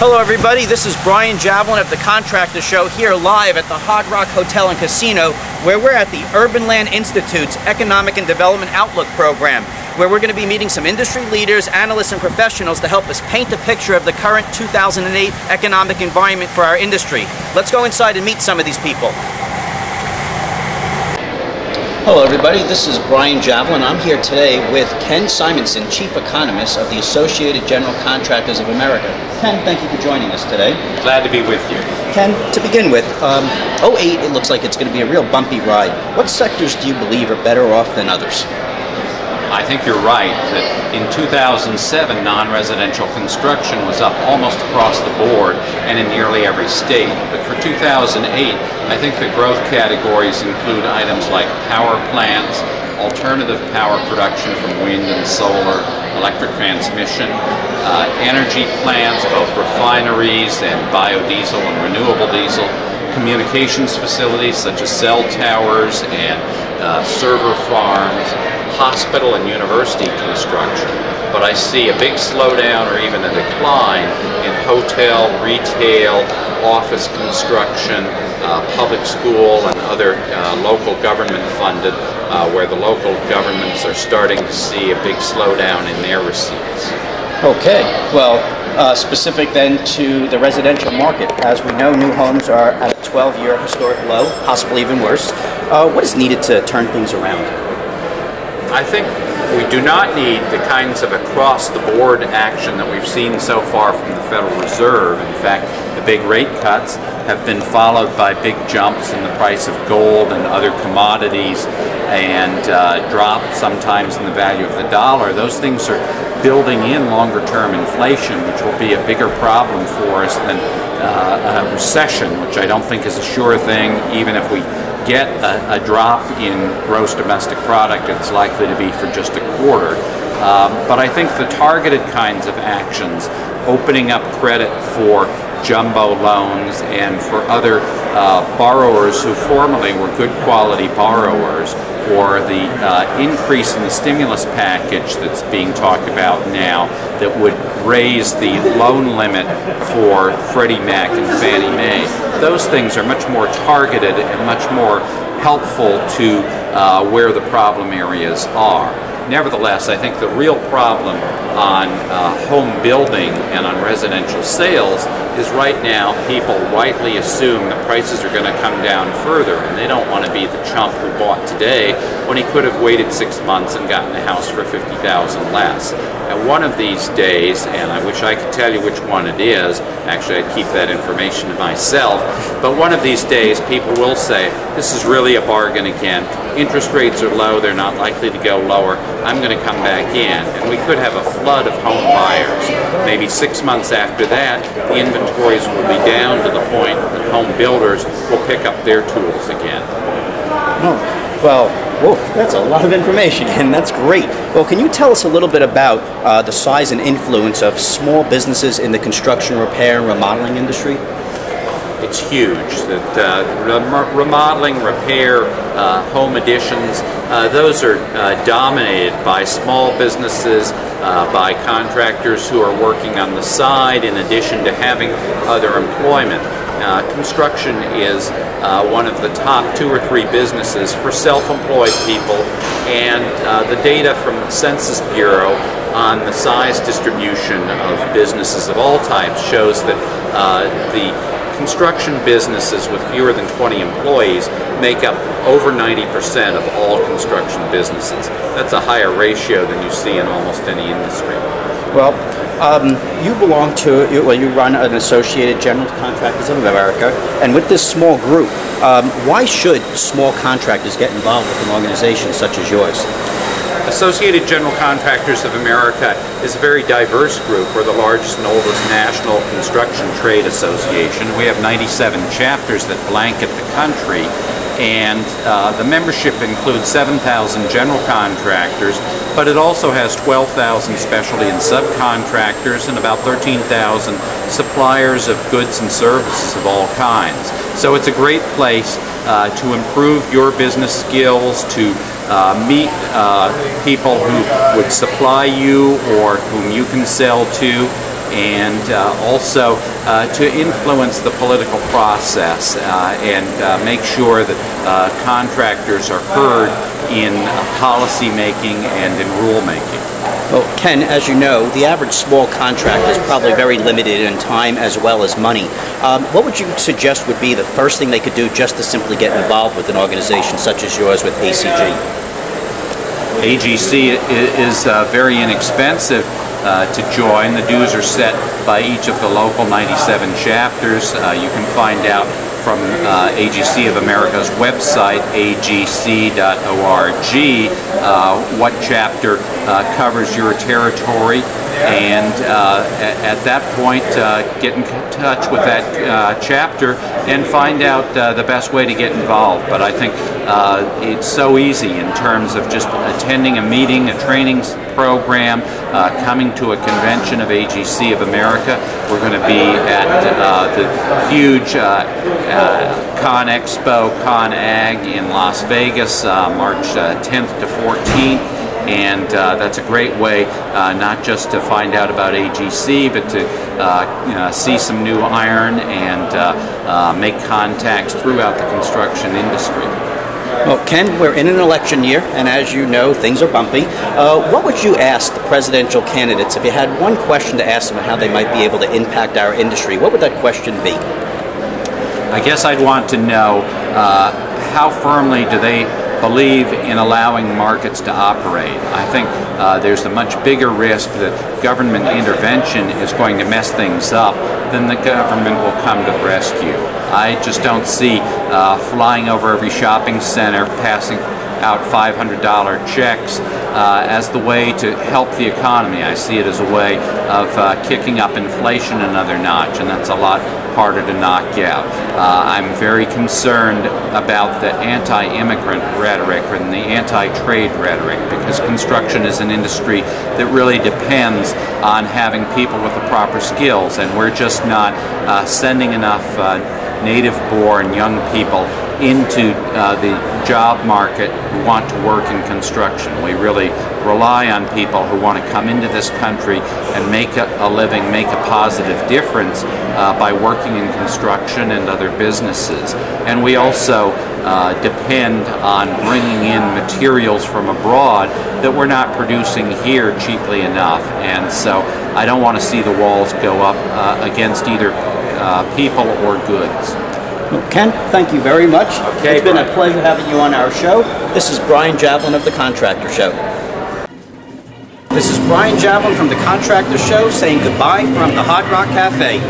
Hello everybody, this is Brian Javelin at the Contractor Show here live at the Hard Rock Hotel and Casino, where we're at the Urban Land Institute's Economic and Development Outlook program, where we're going to be meeting some industry leaders, analysts, and professionals to help us paint a picture of the current 2008 economic environment for our industry. Let's go inside and meet some of these people. Hello everybody, this is Brian Javelin. I'm here today with Ken Simonson, Chief Economist of the Associated General Contractors of America. Ken, thank you for joining us today. Glad to be with you. Ken, to begin with, 08, it looks like it's going to be a real bumpy ride. What sectors do you believe are better off than others? I think you're right that in 2007 non-residential construction was up almost across the board and in nearly every state. But for 2008, I think the growth categories include items like power plants, alternative power production from wind and solar, electric transmission, energy plants, both refineries and biodiesel and renewable diesel, communications facilities such as cell towers and server farms, hospital and university construction, but I see a big slowdown or even a decline in hotel, retail, office construction, public school and other local government funded, where the local governments are starting to see a big slowdown in their receipts. Okay, well, specific then to the residential market. As we know, new homes are at a 12-year historic low, possibly even worse. What is needed to turn things around? I think we do not need the kinds of across-the-board action that we've seen so far from the Federal Reserve. In fact, the big rate cuts have been followed by big jumps in the price of gold and other commodities and drop sometimes in the value of the dollar. Those things are building in longer-term inflation, which will be a bigger problem for us than a recession, which I don't think is a sure thing. Even if we get a drop in gross domestic product, it's likely to be for just a quarter. But I think the targeted kinds of actions, opening up credit for jumbo loans and for other borrowers who formerly were good quality borrowers, or the increase in the stimulus package that's being talked about now that would raise the loan limit for Freddie Mac and Fannie Mae. Those things are much more targeted and much more helpful to where the problem areas are. Nevertheless, I think the real problem on home building and on residential sales is right now people rightly assume the prices are going to come down further, and they don't want to be the chump who bought today when he could have waited 6 months and gotten a house for $50,000 less. And one of these days, and I wish I could tell you which one it is, actually I'd keep that information to myself, but one of these days people will say, this is really a bargain again. Interest rates are low, they're not likely to go lower, I'm going to come back in. And we could have a flood of home buyers. Maybe 6 months after that, the inventories will be down to the point that home builders will pick up their tools again. Oh, well, whoa, that's a lot of information, and that's great. Well, can you tell us a little bit about the size and influence of small businesses in the construction, repair, and remodeling industry? It's huge. That remodeling, repair, home additions, those are dominated by small businesses, by contractors who are working on the side in addition to having other employment. Construction is one of the top 2 or 3 businesses for self-employed people, and the data from the Census Bureau on the size distribution of businesses of all types shows that the construction businesses with fewer than 20 employees make up over 90% of all construction businesses. That's a higher ratio than you see in almost any industry. Well, you belong to, you run an Associated General Contractors of America, and with this small group, why should small contractors get involved with an organization such as yours? Associated General Contractors of America is a very diverse group. We're the largest and oldest national construction trade association. We have 97 chapters that blanket the country, and the membership includes 7,000 general contractors, but it also has 12,000 specialty and subcontractors and about 13,000 suppliers of goods and services of all kinds. So it's a great place to improve your business skills, to meet people who would supply you or whom you can sell to, and also to influence the political process and make sure that contractors are heard in policy making and in rulemaking. Well, Ken, as you know, the average small contractor is probably very limited in time as well as money. What would you suggest would be the first thing they could do just to simply get involved with an organization such as yours with ACG? AGC is very inexpensive to join. The dues are set by each of the local 97 chapters. You can find out from AGC of America's website, agc.org, what chapter covers your territory, and at that point get in touch with that chapter and find out the best way to get involved. But I think it's so easy in terms of just attending a meeting, a training program, coming to a convention of AGC of America. We're going to be at the huge Con Expo, Con Ag in Las Vegas, March 10th to 14th. And that's a great way not just to find out about AGC, but to see some new iron and make contacts throughout the construction industry. Well, Ken, we're in an election year, and as you know, things are bumpy. What would you ask the presidential candidates if you had one question to ask them on how they might be able to impact our industry? What would that question be? I guess I'd want to know how firmly do they believe in allowing markets to operate. I think there's a much bigger risk that government intervention is going to mess things up than the government will come to the rescue. I just don't see flying over every shopping center, passing out $500 checks as the way to help the economy. I see it as a way of kicking up inflation another notch, and that's a lot harder to knock out. I'm very concerned about the anti-immigrant rhetoric and the anti-trade rhetoric, because construction is an industry that really depends on having people with the proper skills, and we're just not sending enough native-born young people into the job market who want to work in construction. We really rely on people who want to come into this country and make a living, make a positive difference by working in construction and other businesses. And we also depend on bringing in materials from abroad that we're not producing here cheaply enough. And so I don't want to see the walls go up against either people or goods. Well, Ken, thank you very much. Okay, it's been a pleasure having you on our show. This is Brian Javelin of The Contractor Show. This is Brian Javelin from The Contractor Show saying goodbye from the Hard Rock Cafe.